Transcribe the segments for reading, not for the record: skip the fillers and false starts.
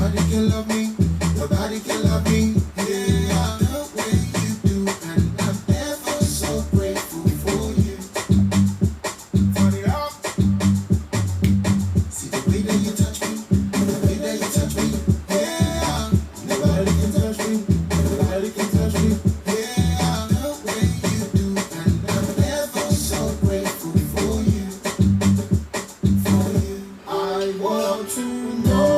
Nobody can love me. Nobody can love me. Yeah, the way you do, and I'm ever so grateful for you. Turn it up. See the way that you touch me, the way that you touch me. Yeah, nobody can touch me. Nobody can touch me. Yeah, the way you do, and I'm ever so grateful for you. For you, I want to know.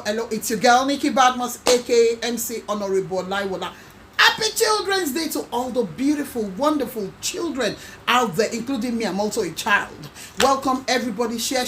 Hello, it's your girl Nikki Badmus, aka MC Honorable Laiwola. Happy Children's Day to all the beautiful, wonderful children out there, including me. I'm also a child. Welcome everybody, share.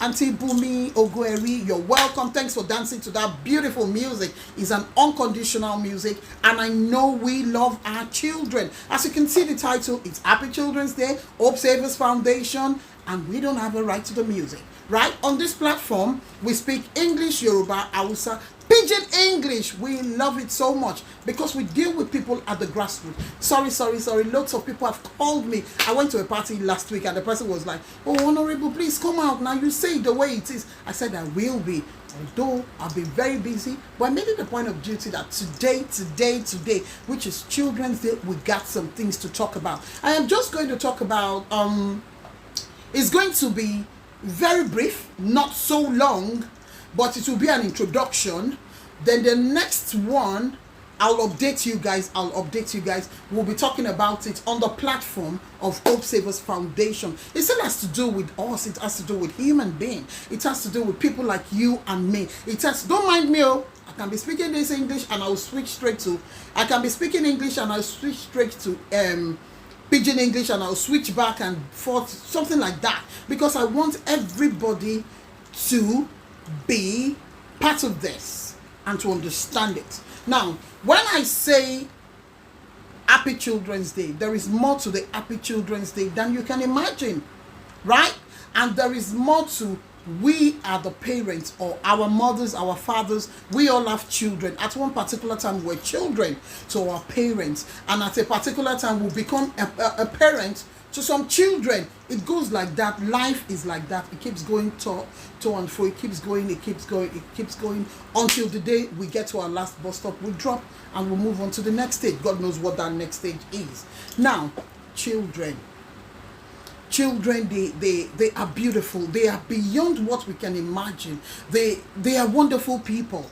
Auntie Bumi Ogueri, you're welcome. Thanks for dancing to that beautiful music. It's an unconditional music, and I know we love our children. As you can see, the title, it's Happy Children's Day, Hope Savers Foundation, and we don't have a right to the music. Right? On this platform, we speak English, Yoruba, Hausa, Pidgin English. We love it so much because we deal with people at the grassroots. Sorry. Lots of people have called me. I went to a party last week and the person was like, "Oh, Honorable, please come out now. You say it the way it is." I said, I will be. Although I've been very busy, but I made it a point of duty that today, which is Children's Day, we got some things to talk about. I am just going to talk about, it's going to be very brief, not so long, but it will be an introduction. Then the next one, I'll update you guys. We'll be talking about it on the platform of Hope Savers Foundation. It still has to do with us. It has to do with human beings. It has to do with people like you and me. Don't mind me, I can be speaking this English and I'll switch straight to, I can be speaking English and I'll switch straight to Pidgin English and I'll switch back and forth, something like that, because I want everybody to be part of this and to understand it. Now, when I say Happy Children's Day, there is more to the Happy Children's Day than you can imagine, right? And there is more to, we are the parents, or our mothers, our fathers, we all have children. At one particular time, we're children to our parents, and at a particular time, we'll become a parent to some children. It goes like that. Life is like that. It keeps going to and fro. It keeps going until the day we get to our last bus stop. We drop and we'll move on to the next stage. God knows what that next stage is. Now, children, they are beautiful. They are beyond what we can imagine. They are wonderful people.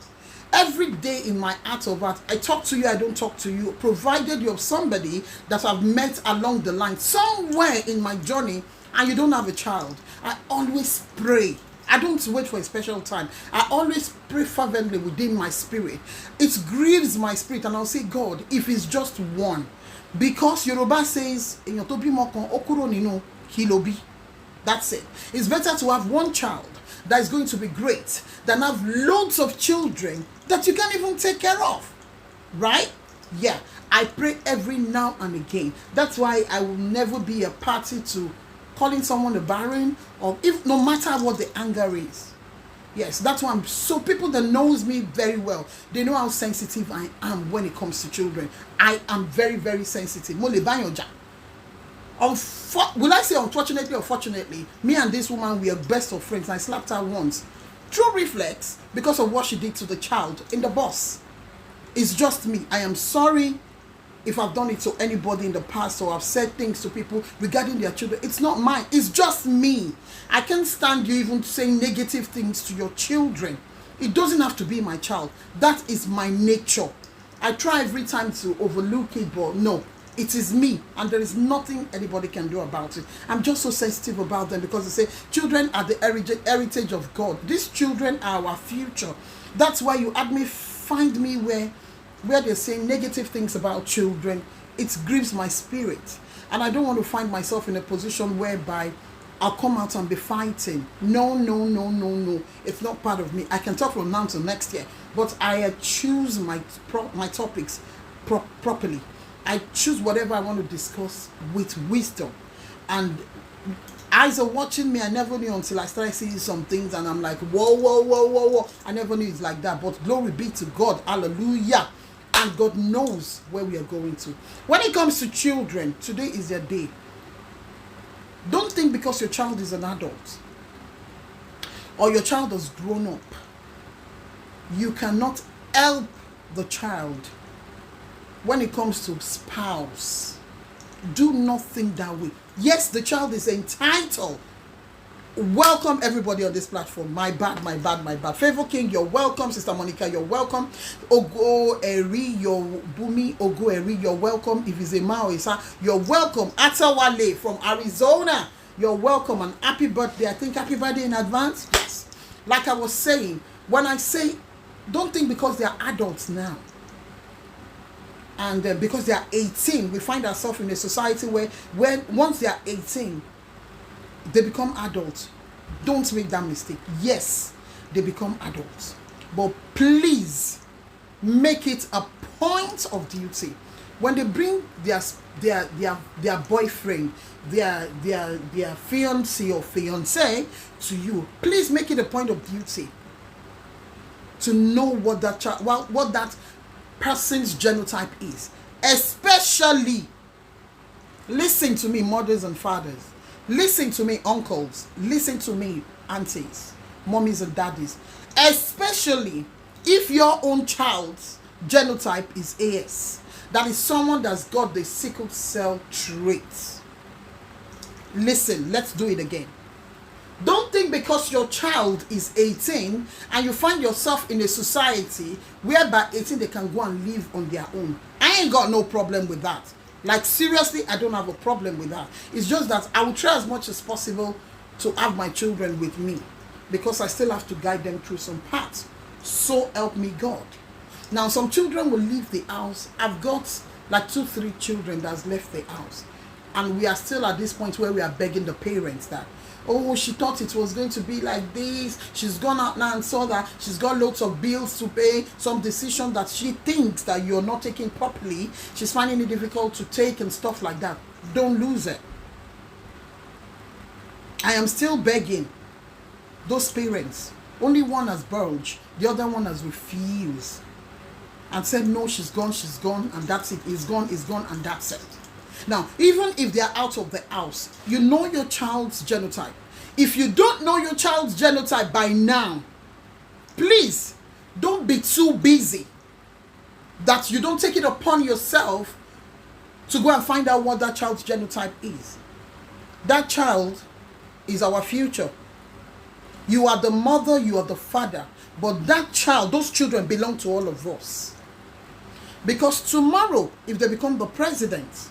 Every day in my heart of heart, I talk to you, I don't talk to you, provided you have somebody that I've met along the line, somewhere in my journey, and you don't have a child. I always pray. I don't wait for a special time. I always pray fervently within my spirit. It grieves my spirit, and I'll say, God, if it's just one. Because Yoruba says, that's it. It's better to have one child that is going to be great than have loads of children that you can't even take care of, right? Yeah, I pray every now and again. That's why I will never be a party to calling someone a barren, or if no matter what the anger is. Yes, that's why so people that knows me very well, they know how sensitive I am when it comes to children. I am very, very sensitive. Will I say unfortunately or fortunately, me and this woman, we are best of friends. I slapped her once. True reflex, because of what she did to the child in the bus. It's just me. I am sorry if I've done it to anybody in the past, or I've said things to people regarding their children. It's not mine. It's just me. I can't stand you even saying negative things to your children. It doesn't have to be my child. That is my nature. I try every time to overlook it, but no. It is me, and there is nothing anybody can do about it. I'm just so sensitive about them, because they say children are the heritage of God. These children are our future. That's why you had me find me where where they're saying negative things about children, it grieves my spirit. And I don't want to find myself in a position whereby I'll come out and be fighting. No, no, no, no, no. It's not part of me. I can talk from now to next year, but I choose my topics properly. I choose whatever I want to discuss with wisdom. And eyes are watching me. I never knew until I started seeing some things, and I'm like, whoa, whoa, whoa, whoa, whoa. I never knew it's like that. But glory be to God. Hallelujah. And God knows where we are going to. When it comes to children, today is their day. Don't think because your child is an adult or your child has grown up, you cannot help the child. When it comes to spouse, do not think that way. Yes, the child is entitled. Welcome everybody on this platform. My bad. Favor King, you're welcome. Sister Monica, you're welcome. Ogo Eri, you're Bumi. Ogo Eri, you're welcome. If it's a Maoisa, you're welcome. Atawale from Arizona, you're welcome. And happy birthday. I think happy birthday in advance. Yes. Like I was saying, when I say, don't think because they are adults now, and because they are 18, we find ourselves in a society where once they are 18, they become adults. Don't make that mistake. Yes, they become adults, but please make it a point of duty when they bring their boyfriend, their fiancé or fiancée to you. Please make it a point of duty to know what that what that person's genotype is. Especially, listen to me, mothers and fathers. Listen to me, uncles. Listen to me, aunties, mommies and daddies. Especially if your own child's genotype is AS. That is someone that's got the sickle cell trait. Listen, let's do it again. Don't think because your child is 18 and you find yourself in a society where by 18 they can go and live on their own. I ain't got no problem with that. Like seriously, I don't have a problem with that. It's just that I will try as much as possible to have my children with me, because I still have to guide them through some paths. So help me God. Now some children will leave the house. I've got like 2-3 children that's left the house, and we are still at this point where we are begging the parents that, oh, she thought it was going to be like this. She's gone out now and saw that she's got lots of bills to pay. Some decision that she thinks that you're not taking properly, she's finding it difficult to take and stuff like that. Don't lose it. I am still begging those parents. Only one has bulged. The other one has refused and said, no, she's gone, and that's it. It's gone, and that's it. Now, even if they are out of the house, you know your child's genotype. If you don't know your child's genotype by now, please don't be too busy that you don't take it upon yourself to go and find out what that child's genotype is. That child is our future. You are the mother, you are the father, but that child, those children belong to all of us. Because tomorrow, if they become the president,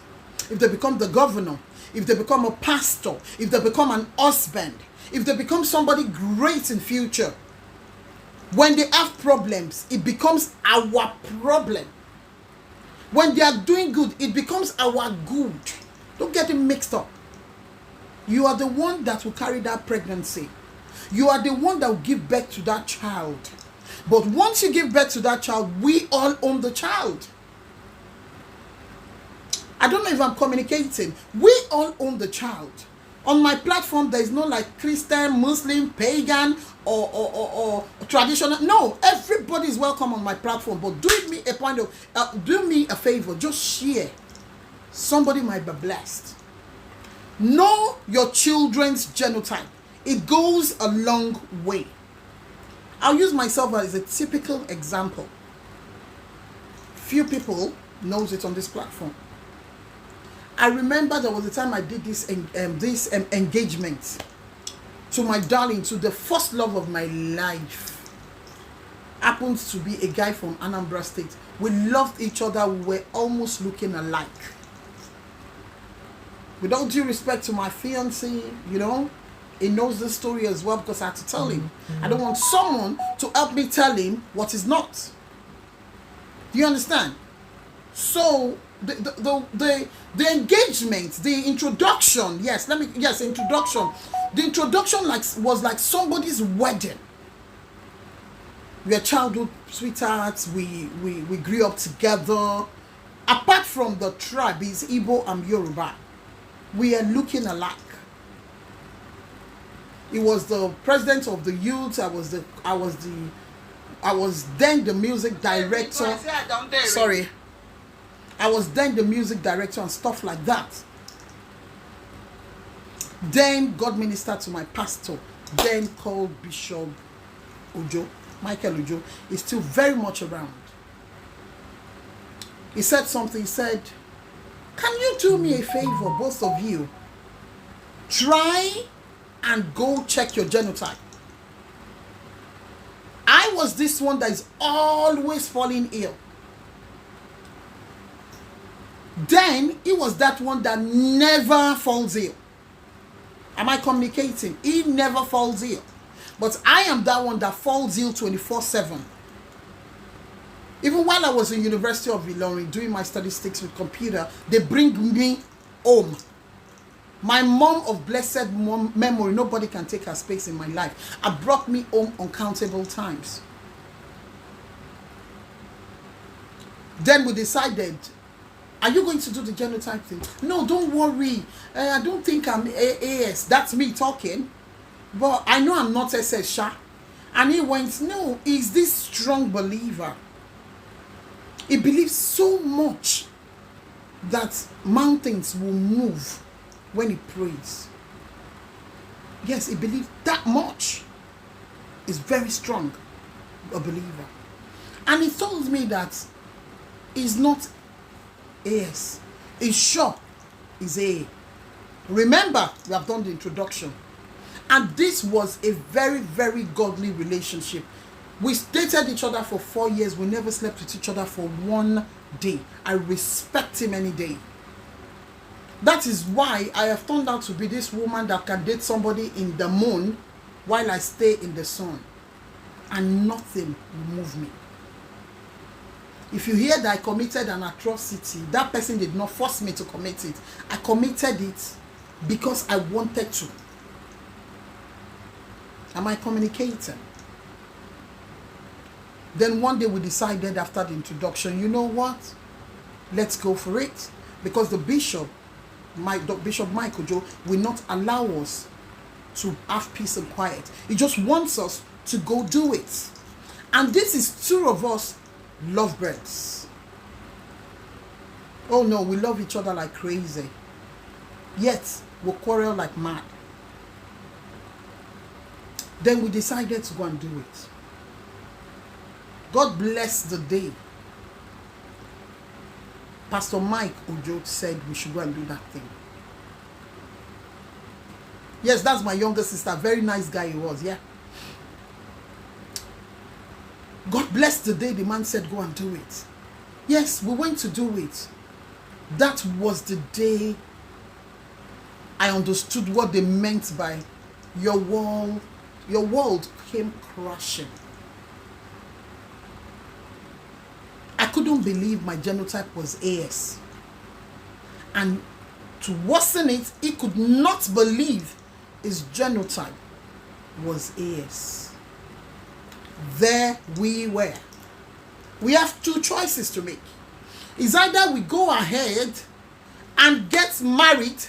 if they become the governor, if they become a pastor, if they become an husband, if they become somebody great in future, when they have problems, it becomes our problem. When they are doing good, it becomes our good. Don't get it mixed up. You are the one that will carry that pregnancy. You are the one that will give birth to that child. But once you give birth to that child, we all own the child. I don't know if I'm communicating. We all own the child. On my platform, there is no like Christian, Muslim, pagan, or traditional. No, everybody is welcome on my platform. But do me a point of, do me a favor. Just share. Somebody might be blessed. Know your children's genotype. It goes a long way. I'll use myself as a typical example. Few people knows it on this platform. I remember there was a time I did this engagement to my darling, to the first love of my life. Happens to be a guy from Anambra State. We loved each other. We were almost looking alike. With all due respect to my fiancé, you know, he knows the story as well because I had to tell him. I don't want someone to help me tell him what is not. Do you understand? So the engagement, the introduction, introduction. The introduction was like somebody's wedding. We are childhood sweethearts. We grew up together. Apart from the tribe, is Igbo and Yoruba, we are looking alike. He was the president of the youth. I was then the music director. Sorry. I was then the music director and stuff like that. Then God ministered to my pastor, then called Bishop Ojo, Michael Ojo, is still very much around. He said something, he said, can you do me a favor, both of you? Try and go check your genotype. I was this one that is always falling ill. Then he was that one that never falls ill. Am I communicating? He never falls ill. But I am that one that falls ill 24/7. Even while I was in University of Ilorin doing my statistics with computer, they bring me home. My mom of blessed memory, nobody can take her space in my life. I brought me home uncountable times. Then we decided, are you going to do the genotype thing? No, don't worry. I don't think I'm AS. That's me talking. But I know I'm not SS Sha. And he went, no, he's this strong believer. He believes so much that mountains will move when he prays. Yes, he believes that much. He's very strong, a believer. And he told me that he's not AS. He's sure he's A. Remember, we have done the introduction. And this was a very, very godly relationship. We dated each other for 4 years. We never slept with each other for 1 day. I respect him any day. That is why I have turned out to be this woman that can date somebody in the moon while I stay in the sun. And nothing will move me. If you hear that I committed an atrocity, that person did not force me to commit it. I committed it because I wanted to. Am I communicating? Then one day we decided after the introduction, you know what? Let's go for it. Because the Bishop Michael Joe will not allow us to have peace and quiet. He just wants us to go do it. And this is two of us lovebirds. Oh no, we love each other like crazy. Yet, we quarrel like mad. Then we decided to go and do it. God bless the day Pastor Mike Ojo said we should go and do that thing. Yes, that's my younger sister. Very nice guy he was, yeah. God bless the day the man said go and do it. Yes, we went to do it. That was the day I understood what they meant by your world came crashing. I couldn't believe my genotype was AS. And to worsen it, he could not believe his genotype was AS. There we were. We have two choices to make. It's either we go ahead and get married,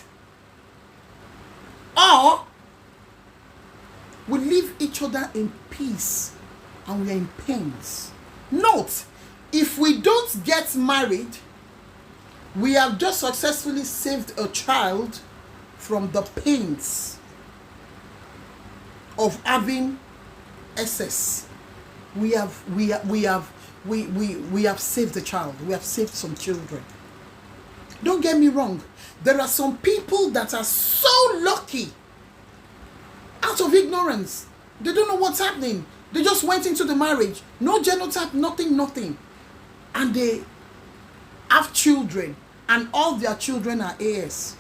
or we leave each other in peace and we are in pains. Note, if we don't get married, we have just successfully saved a child from the pains of having SS. We have saved the child. We have saved some children. Don't get me wrong. There are some people that are so lucky out of ignorance. They don't know what's happening. They just went into the marriage. No genotype, nothing. And they have children. And all their children are AS.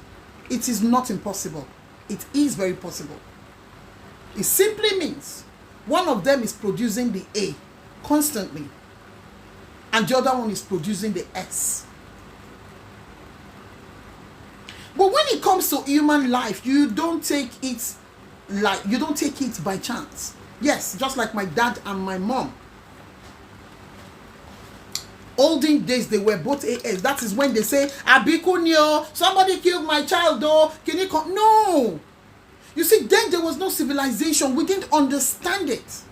It is not impossible. It is very possible. It simply means one of them is producing the A constantly. and the other one is producing the S. But when it comes to human life, you don't take it by chance. Yes, just like my dad and my mom. Olden days, they were both AS. That is when they say, Abikunyo, somebody killed my child, though. Can you come? No. You see, then there was no civilization. We didn't understand it.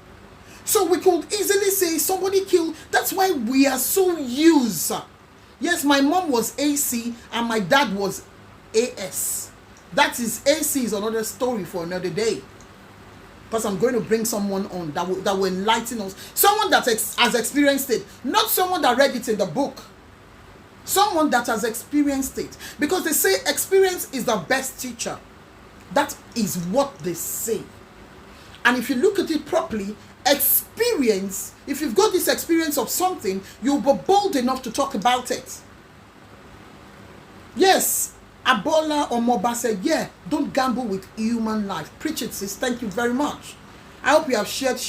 So we could easily say somebody killed. That's why we are so used. Yes, my mom was AC and my dad was AS. That is, AC is another story for another day. Because I'm going to bring someone on that will enlighten us. Someone that has experienced it. Not someone that read it in the book. Someone that has experienced it. Because they say experience is the best teacher. That is what they say. And if you look at it properly, experience, if you've got this experience of something, you'll be bold enough to talk about it. Yes, Abola or Moba said, yeah, don't gamble with human life. Preach it, sis. Thank you very much. I hope you have shared.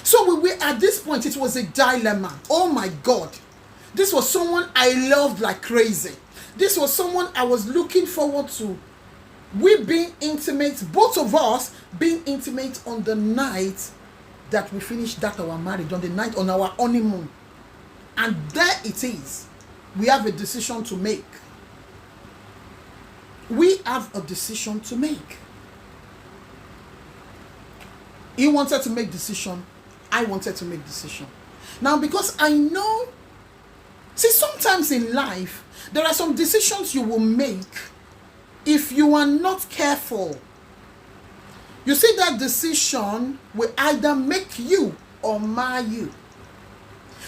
So we were at this point, it was a dilemma. Oh my God. This was someone I loved like crazy. This was someone I was looking forward to. We being intimate, both of us being intimate on the night that we finished that our marriage, on the night on our honeymoon. And there it is. We have a decision to make. We have a decision to make. He wanted to make decision. I wanted to make decision. Now, because I know, see, sometimes in life, there are some decisions you will make if you are not careful. You see, that decision will either make you or mar you.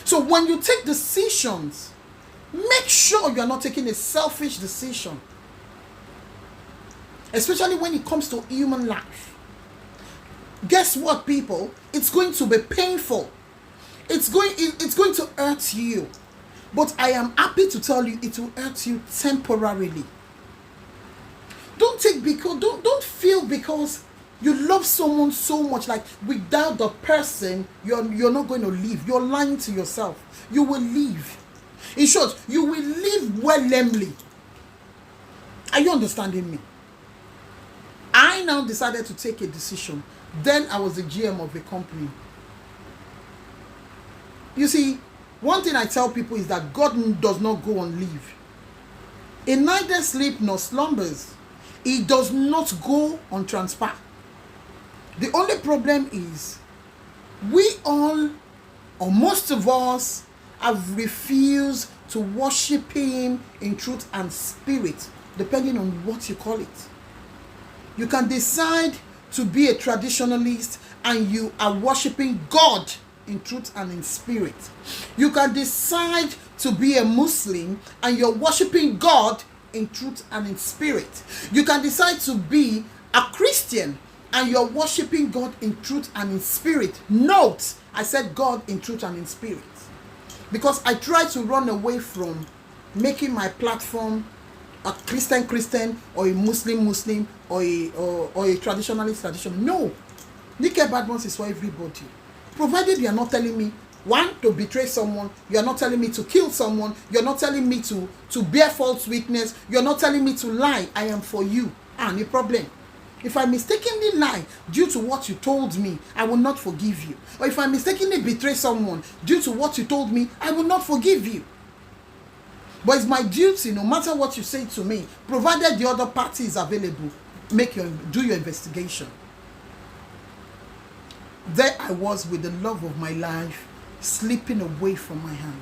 So when you take decisions, make sure you are not taking a selfish decision. Especially when it comes to human life. Guess what, people? It's going to be painful. It's going to hurt you. But I am happy to tell you it will hurt you temporarily. Don't feel because you love someone so much, like without the person, you're not going to leave. You're lying to yourself. You will leave. In short, you will leave willingly. Are you understanding me? I now decided to take a decision. Then I was the GM of a company. You see, one thing I tell people is that God does not go on leave. He neither sleep nor slumbers. He does not go on transfer. The only problem is we all, or most of us, have refused to worship him in truth and spirit, depending on what you call it. You can decide to be a traditionalist and you are worshiping God in truth and in spirit. You can decide to be a Muslim and you're worshiping God in truth and in spirit. You can decide to be a Christian and you're worshiping God in truth and in spirit. Note, I said God in truth and in spirit. Because I try to run away from making my platform a Christian or a Muslim or a traditionalist. No. Nickel Badmos is for everybody. Provided you are not telling me, one, to betray someone, you are not telling me to kill someone, you're not telling me to bear false witness, you're not telling me to lie, I am for you. No problem. If I mistakenly lie due to what you told me, I will not forgive you. Or if I mistakenly betray someone due to what you told me, I will not forgive you. But it's my duty, no matter what you say to me, provided the other party is available, do your investigation. There I was with the love of my life slipping away from my hand.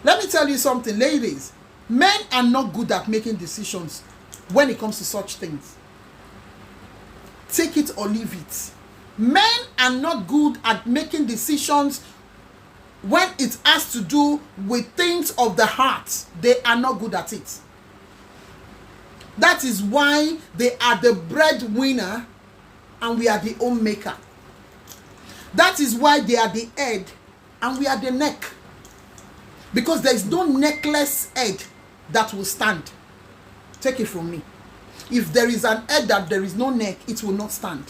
Let me tell you something, ladies. Men are not good at making decisions when it comes to such things. Take it or leave it. Men are not good at making decisions when it has to do with things of the heart. They are not good at it. That is why they are the breadwinner and we are the homemaker. That is why they are the head and we are the neck. Because there is no necklace head that will stand. Take it from me. If there is an head that there is no neck, it will not stand.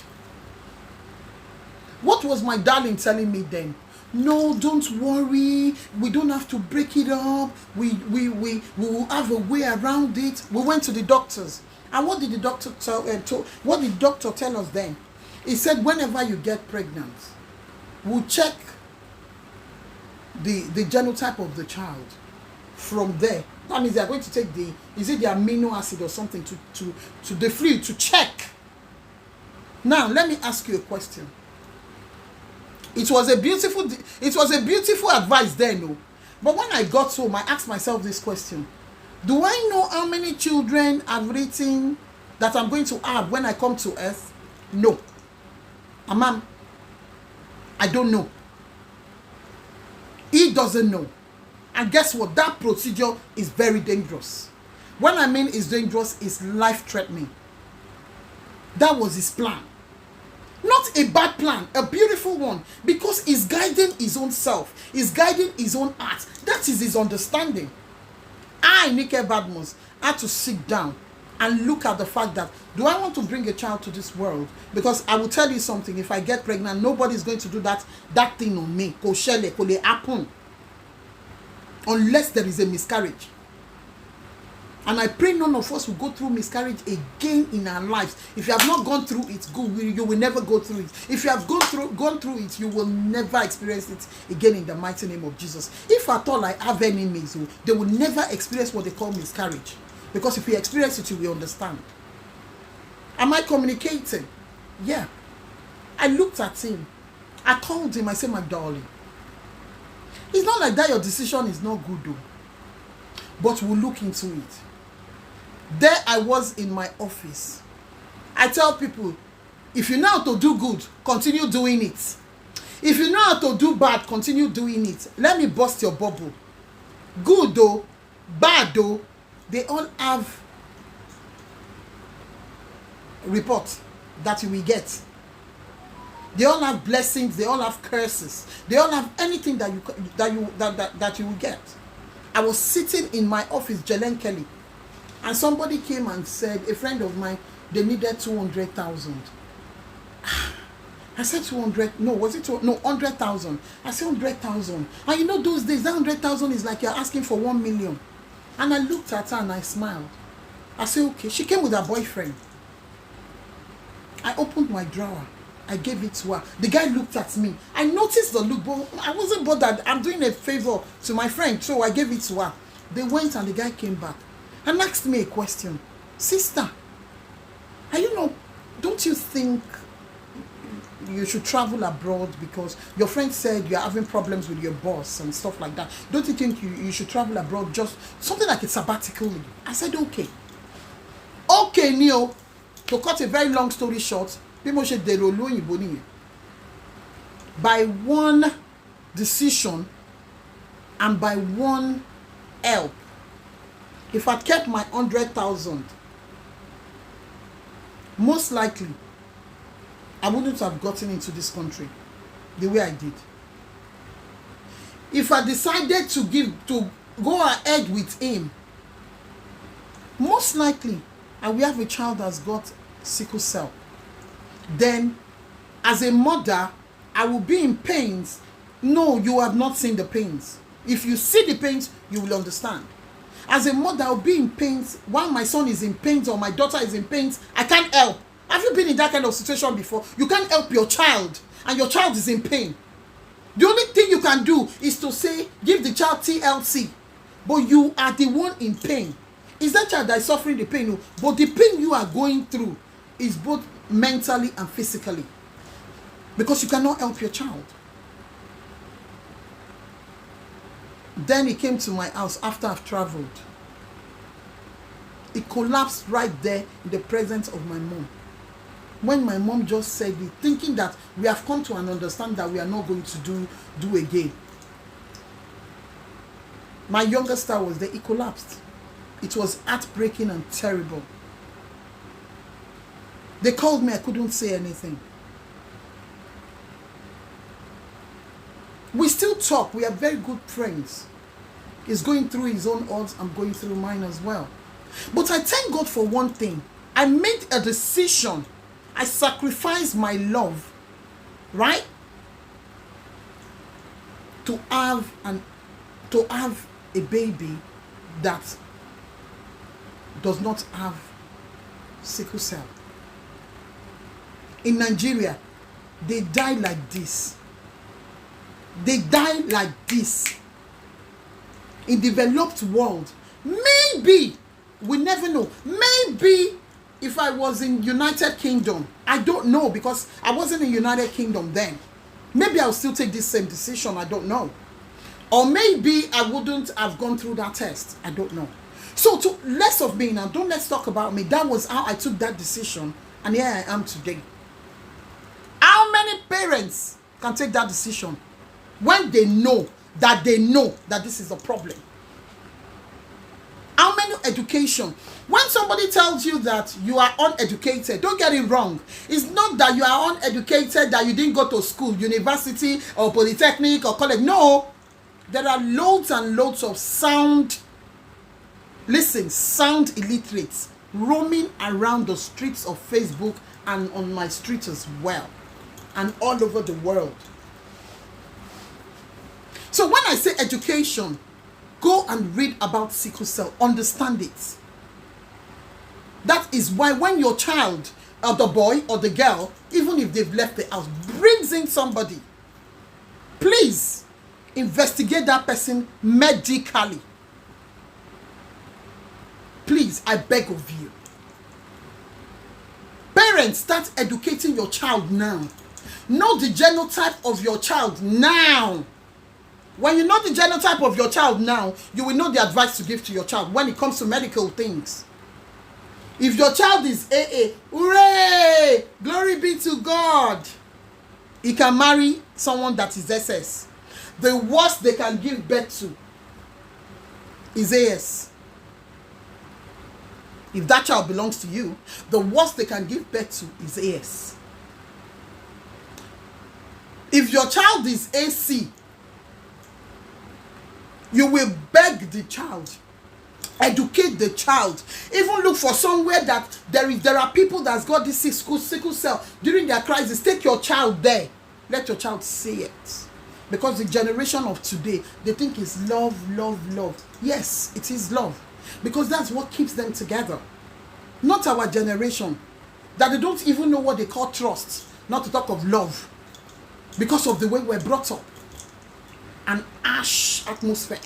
What was my darling telling me then? No, don't worry. We don't have to break it up. We will have a way around it. We went to the doctors. And what did the doctor what did the doctor tell us then? He said, whenever you get pregnant, we'll check the genotype of the child. From there, that means they are going to take the amino acid or something to the fluid to check. Now let me ask you a question. It was a beautiful advice then, no. But when I got home, I asked myself this question: do I know how many children I've written that I'm going to have when I come to earth? No. Ma'am, I don't know. He doesn't know. And guess what? That procedure is very dangerous. When I mean it's dangerous, it's life-threatening. That was his plan. Not a bad plan, a beautiful one, because he's guiding his own self. He's guiding his own heart. That is his understanding. I, Nike Badmus, had to sit down and look at the fact that, do I want to bring a child to this world? Because I will tell you something, if I get pregnant, nobody's going to do that thing on me. Kole happen. Unless there is a miscarriage. And I pray none of us will go through miscarriage again in our lives. If you have not gone through it, you will never go through it. If you have gone through it, you will never experience it again in the mighty name of Jesus. If at all I have enemies, they will never experience what they call miscarriage. Because if you experience it, you will understand. Am I communicating? Yeah. I looked at him. I called him. I said, my darling, it's not like that your decision is not good though. But we'll look into it. There I was in my office. I tell people, if you know how to do good, continue doing it. If you know how to do bad, continue doing it. Let me bust your bubble. Good though, bad though, they all have reports that you will get. They all have blessings, they all have curses. They all have anything that you will get. I was sitting in my office, Jelen Kelly, and somebody came and said, a friend of mine, they needed 200,000. I said 200, no, was it 100,000? I said 100,000. And you know those days, that 100,000 is like you're asking for 1 million. And I looked at her and I smiled. I said, okay. She came with her boyfriend. I opened my drawer. I gave it to her. The guy looked at me. I noticed the look, but I wasn't bothered. I'm doing a favor to my friend, so I gave it to her. They went and the guy came back and asked me a question. Sister, don't you think you should travel abroad because your friend said you're having problems with your boss and stuff like that? Don't you think you should travel abroad, just something like a sabbatical leave? I said, okay. Okay, Neo, to cut a very long story short, by one decision and by one help, if I kept my 100,000, most likely I wouldn't have gotten into this country the way I did. If I decided to go ahead with him, most likely I will have a child that's got sickle cell. Then as a mother, I will be in pains. No, you have not seen the pains. If you see the pains, you will understand. As a mother, I'll be in pains while my son is in pains or my daughter is in pains. I can't help. Have you been in that kind of situation before? You can't help your child and your child is in pain. The only thing you can do is to say, give the child TLC. But you are the one in pain. It's that child that is suffering the pain. But the pain you are going through is both mentally and physically. Because you cannot help your child. Then he came to my house after I've traveled. He collapsed right there in the presence of my mom. When my mom just said it, thinking that we have come to an understanding that we are not going to do again. My younger star was there. He collapsed. It was heartbreaking and terrible. They called me. I couldn't say anything. We still talk. We are very good friends. He's going through his own odds. I'm going through mine as well. But I thank God for one thing. I made a decision. I sacrificed my love. Right? to have a baby that does not have sickle cell. In Nigeria, they die like this. They die like this. In developed world, maybe, we never know, maybe if I was in United Kingdom, I don't know, because I wasn't in United Kingdom then, maybe I'll still take this same decision, I don't know. Or maybe I wouldn't have gone through that test, I don't know. So to less of me now, let's talk about me. That was how I took that decision, and here I am today. How many parents can take that decision when they know that this is a problem? How many education? When somebody tells you that you are uneducated, don't get it wrong. It's not that you are uneducated, that you didn't go to school, university, or polytechnic, or college. No. There are loads and loads of sound illiterates roaming around the streets of Facebook and on my street as well, and all over the world. So when I say education, go and read about sickle cell, understand it. That is why when your child, or the boy or the girl, even if they've left the house, brings in somebody, please investigate that person medically. Please, I beg of you. Parents, start educating your child now. Know the genotype of your child now. When you know the genotype of your child now, you will know the advice to give to your child when it comes to medical things. If your child is AA, hooray! Glory be to God. He can marry someone that is SS. The worst they can give birth to is AS. If that child belongs to you, the worst they can give birth to is AS. If your child is AC, you will beg the child, educate the child, even look for somewhere that there are people that's got this sickle cell during their crisis. Take your child there. Let your child see it. Because the generation of today, they think it's love, love, love. Yes, it is love. Because that's what keeps them together. Not our generation, that they don't even know what they call trust, not to talk of love. Because of the way we're brought up. An harsh atmosphere.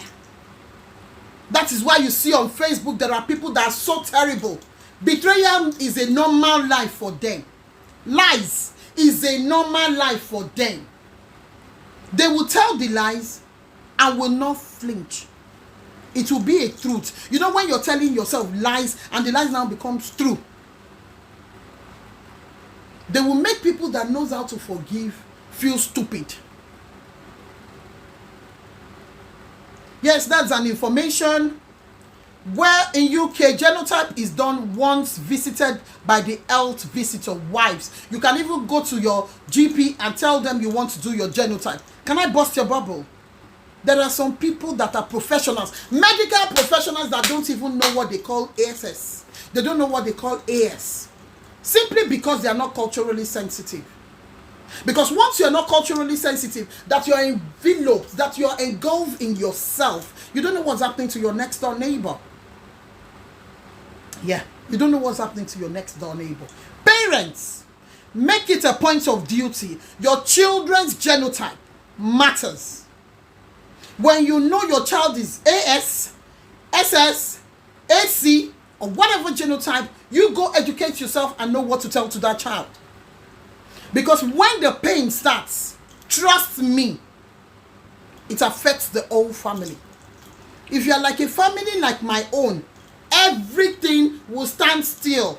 That is why you see on Facebook there are people that are so terrible. Betrayal is a normal life for them. Lies is a normal life for them. They will tell the lies and will not flinch. It will be a truth. You know, when you're telling yourself lies and the lies now becomes true, they will make people that knows how to forgive feel stupid. Yes, that's an information where in UK, genotype is done once visited by the health visitor wives. You can even go to your GP and tell them you want to do your genotype. Can I bust your bubble? There are some people that are professionals, medical professionals, that don't even know what they call ASS. They don't know what they call AS. Simply because they are not culturally sensitive. Because once you're not culturally sensitive, that you're enveloped, that you're engulfed in yourself, you don't know what's happening to your next door neighbor. Yeah, you don't know what's happening to your next door neighbor. Parents, make it a point of duty. Your children's genotype matters. When you know your child is AS, SS, AC, or whatever genotype, you go educate yourself and know what to tell to that child. Because when the pain starts, trust me, it affects the whole family. If you are like a family like my own, everything will stand still.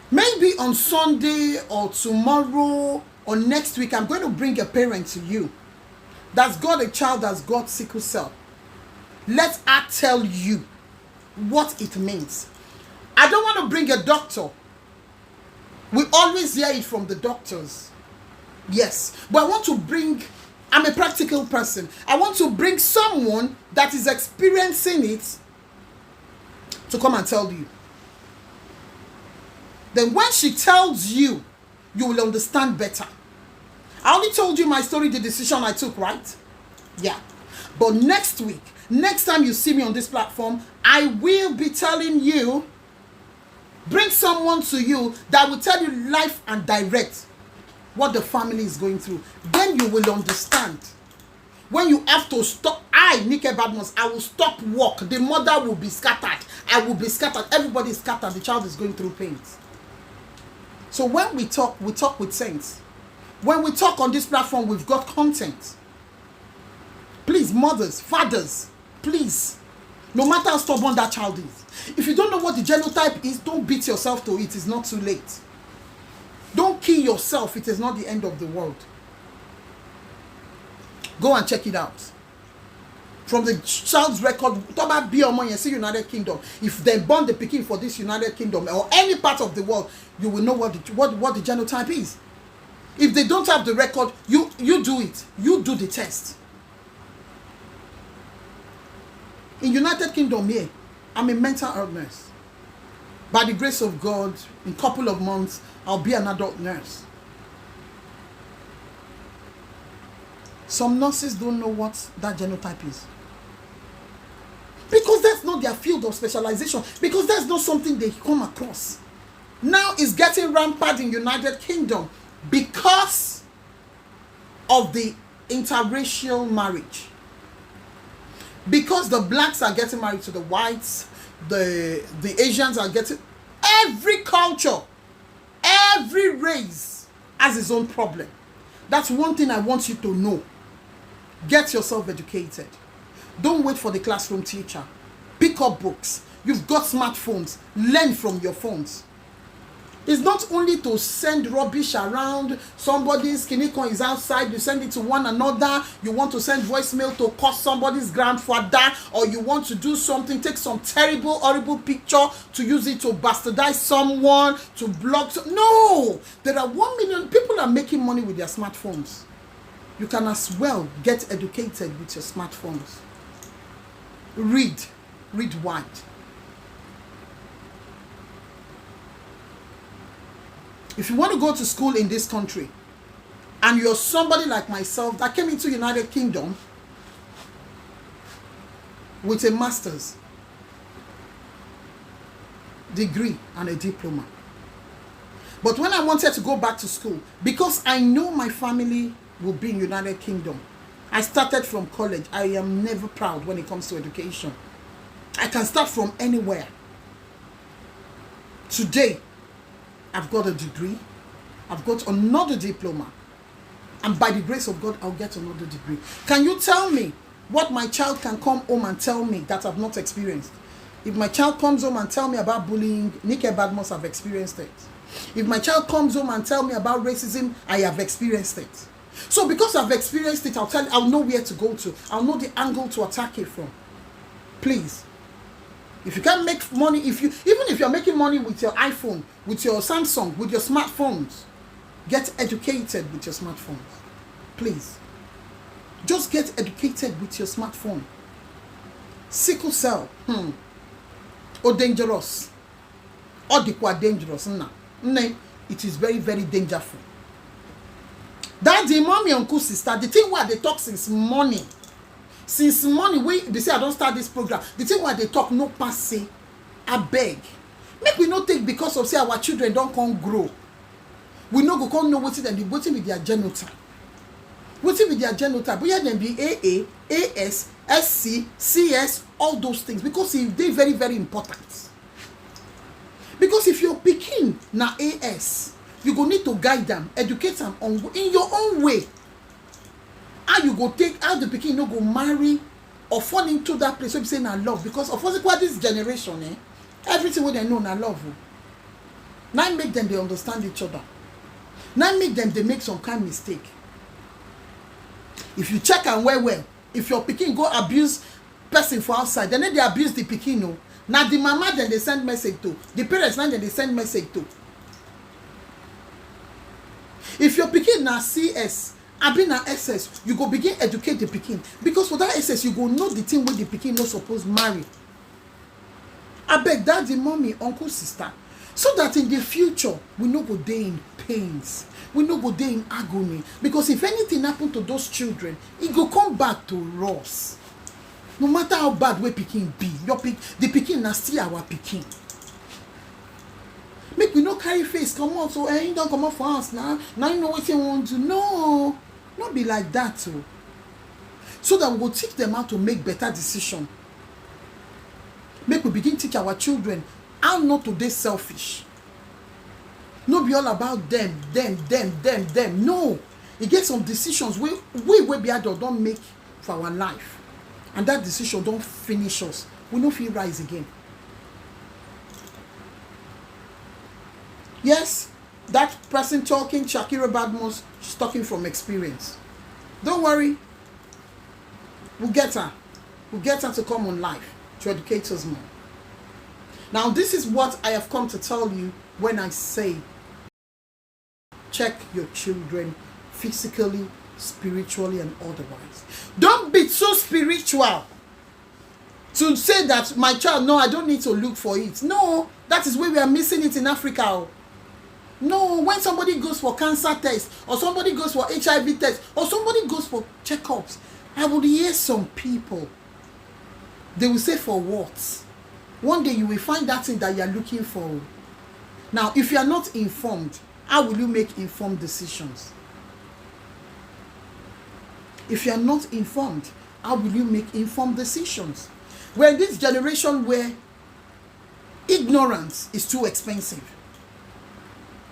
Maybe on Sunday or tomorrow or next week, I'm going to bring a parent to you that's got a child that's got sickle cell. Let her tell you what it means. I don't want to bring a doctor. We always hear it from the doctors. Yes. But I want to bring, I'm a practical person. I want to bring someone that is experiencing it to come and tell you. Then when she tells you, you will understand better. I only told you my story, the decision I took, right? Yeah. But next week, next time you see me on this platform, I will be telling you, bring someone to you that will tell you life and direct what the family is going through. Then you will understand. When you have to stop, Nike Badmus, I will stop work. The mother will be scattered. I will be scattered. Everybody is scattered. The child is going through pains. So when we talk with sense. When we talk on this platform, we've got content. Please, mothers, fathers, please, no matter how stubborn that child is, if you don't know what the genotype is, don't beat yourself to it. It's not too late. Don't kill yourself. It is not the end of the world. Go and check it out. From the child's record, talk about Biomo and see United Kingdom. If they born the pikin for this United Kingdom or any part of the world, you will know what the genotype is. If they don't have the record, you do it. You do the test. In United Kingdom here, I'm a mental health nurse. By the grace of God, in a couple of months, I'll be an adult nurse. Some nurses don't know what that genotype is. Because that's not their field of specialization. Because that's not something they come across. Now it's getting rampant in United Kingdom because of the interracial marriage. Because the blacks are getting married to the whites, the Asians are getting... Every culture, every race has its own problem. That's one thing I want you to know. Get yourself educated. Don't wait for the classroom teacher. Pick up books. You've got smartphones. Learn from your phones. It's not only to send rubbish around. Somebody's kinikon is outside. You send it to one another. You want to send voicemail to curse somebody's grandfather, or you want to do something, take some terrible, horrible picture to use it to bastardize someone, to block. No! There are 1 million people are making money with their smartphones. You can as well get educated with your smartphones. Read wide. If you want to go to school in this country, and you're somebody like myself that came into United Kingdom with a master's degree and a diploma. But when I wanted to go back to school, because I know my family will be in United Kingdom, I started from college. I am never proud when it comes to education. I can start from anywhere. Today, I've got a degree. I've got another diploma. And by the grace of God, I'll get another degree. Can you tell me what my child can come home and tell me that I've not experienced? If my child comes home and tell me about bullying, Nike Badmus have experienced it. If my child comes home and tell me about racism, I have experienced it. So because I've experienced it, I'll know where to go to. I'll know the angle to attack it from. Please. If you can't make money, even if you're making money with your iPhone, with your Samsung, with your smartphones, get educated with your smartphones. Please. Just get educated with your smartphone. Sickle cell. Or dangerous. Or the quite dangerous. It is very, very dangerous. Daddy, mommy, uncle, sister, the thing where they talk since morning. Since morning, they say I don't start this program. The thing why they talk no pass say, I beg. Make we not take because of say our children don't come grow. We no go come know what them be waiting with their genotype. Waiting with their genotype. But yeah, them be AA, AS, SC, CS, all those things. Because they very, very important. Because if you're picking na AS, you go need to guide them, educate them in your own way. How you go take, how the pikin no go marry or fall into that place where you say na love, because of what this generation, everything what they know na love. Now make them they understand each other. Now make them they make some kind of mistake. If you check and well, if your pikin go abuse person for outside, then they abuse the pikin. No. Now the mama then they send message to, the parents now then they send message to. If your pikin na CS, I been an SS, you go begin educate the pikin, because for that SS you go know the thing where the pikin no suppose marry. I beg daddy, mommy, uncle, sister, So that in the future, we no go dey in pains. We no go dey in agony. Because if anything happen to those children, it go come back to us. No matter how bad wey pikin be, the pikin na still our pikin. Make we no carry face comot, so you don comot for house now you know wetin we wan do. No, not be like that o. So that we go teach them how to make better decision. Make we begin teach our children how not to dey selfish. No be all about them. No, e get some decisions we be adult don make for our life, and that decision don finish us. We no fit rise again. Yes, that person talking, Shakira Badmus, she's talking from experience. Don't worry, we'll get her. We'll get her to come on live to educate us more. Now, this is what I have come to tell you when I say check your children physically, spiritually, and otherwise. Don't be so spiritual to say that my child, no, I don't need to look for it. No, that is where we are missing it in Africa. No, when somebody goes for cancer test, or somebody goes for HIV test, or somebody goes for checkups, I would hear some people, they will say, for what? One day you will find that thing that you are looking for. Now, if you are not informed, how will you make informed decisions? If you are not informed, how will you make informed decisions? We're in this generation where ignorance is too expensive.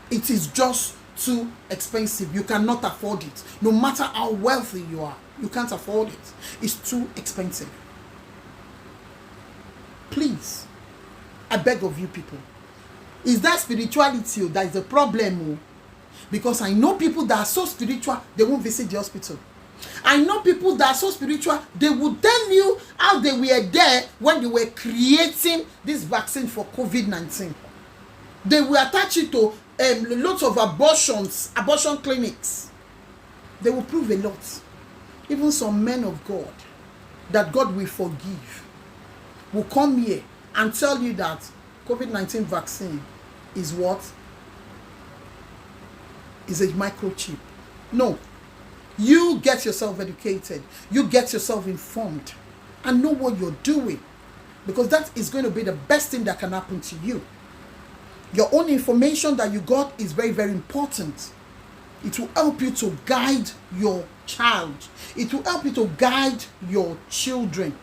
It is just too expensive. You cannot afford it. No matter how wealthy you are, you can't afford it. It's too expensive. Please, I beg of you people, is that spirituality that is the problem? Because I know people that are so spiritual, they won't visit the hospital. I know people that are so spiritual, they will tell you how they were there when they were creating this vaccine for COVID-19. They will attach it to lots of abortion clinics. They will prove a lot. Even some men of God that God will forgive will come here and tell you that COVID-19 vaccine is what? Is a microchip. No. You get yourself educated. You get yourself informed and know what you're doing, because that is going to be the best thing that can happen to you. Your own information that you got is very, very important. It will help you to guide your child. It will help you to guide your children.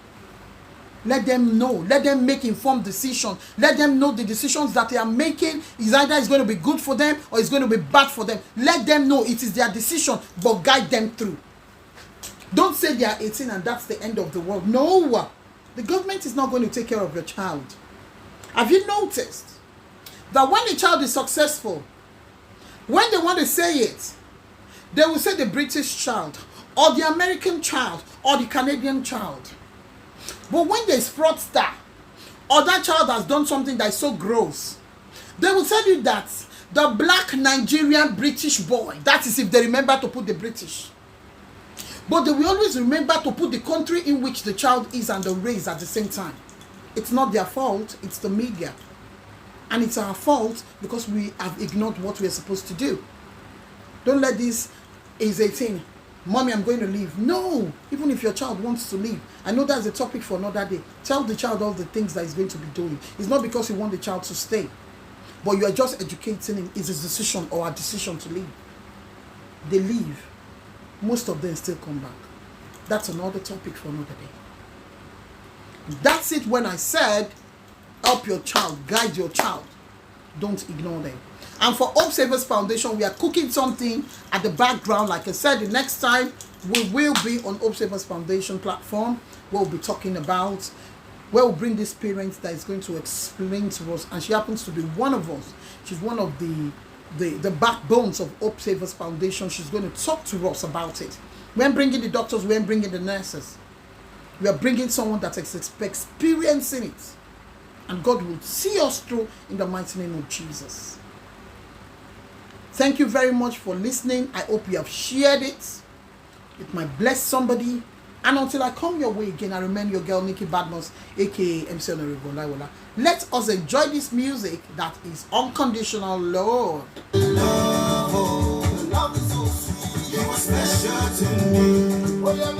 Let them know. Let them make informed decisions. Let them know the decisions that they are making is either is going to be good for them or it's going to be bad for them. Let them know it is their decision, but guide them through. Don't say they are 18 and that's the end of the world. No. The government is not going to take care of your child. Have you noticed that when a child is successful, when they want to say it, they will say the British child or the American child or the Canadian child? But when there's fraudster or that child has done something that is so gross, they will tell you that the black Nigerian British boy, that is if they remember to put the British. But they will always remember to put the country in which the child is and the race at the same time. It's not their fault, it's the media. And it's our fault because we have ignored what we're supposed to do. Don't let this is 18. Mommy, I'm going to leave. No, even if your child wants to leave. I know that's a topic for another day. Tell the child all the things that he's going to be doing. It's not because you want the child to stay, but you are just educating him. It's his decision or a decision to leave. They leave. Most of them still come back. That's another topic for another day. That's it when I said, help your child, guide your child. Don't ignore them. And for Hope Savers Foundation, we are cooking something at the background. Like I said, the next time we will be on Hope Savers Foundation platform. We'll be talking about where we'll bring this parent that is going to explain to us. And she happens to be one of us. She's one of the backbones of Hope Savers Foundation. She's going to talk to us about it. We ain't bringing the doctors, we ain't bringing the nurses. We are bringing someone that is experiencing it. And God will see us through in the mighty name of Jesus. Thank you very much for listening. I hope you have shared it. It might bless somebody. And until I come your way again, I remain your girl Nikki Badmus, aka MC Honorable Laiwola. Let us enjoy this music that is unconditional love. Love, oh, love is so sweet. You are special to me. Oh, yeah,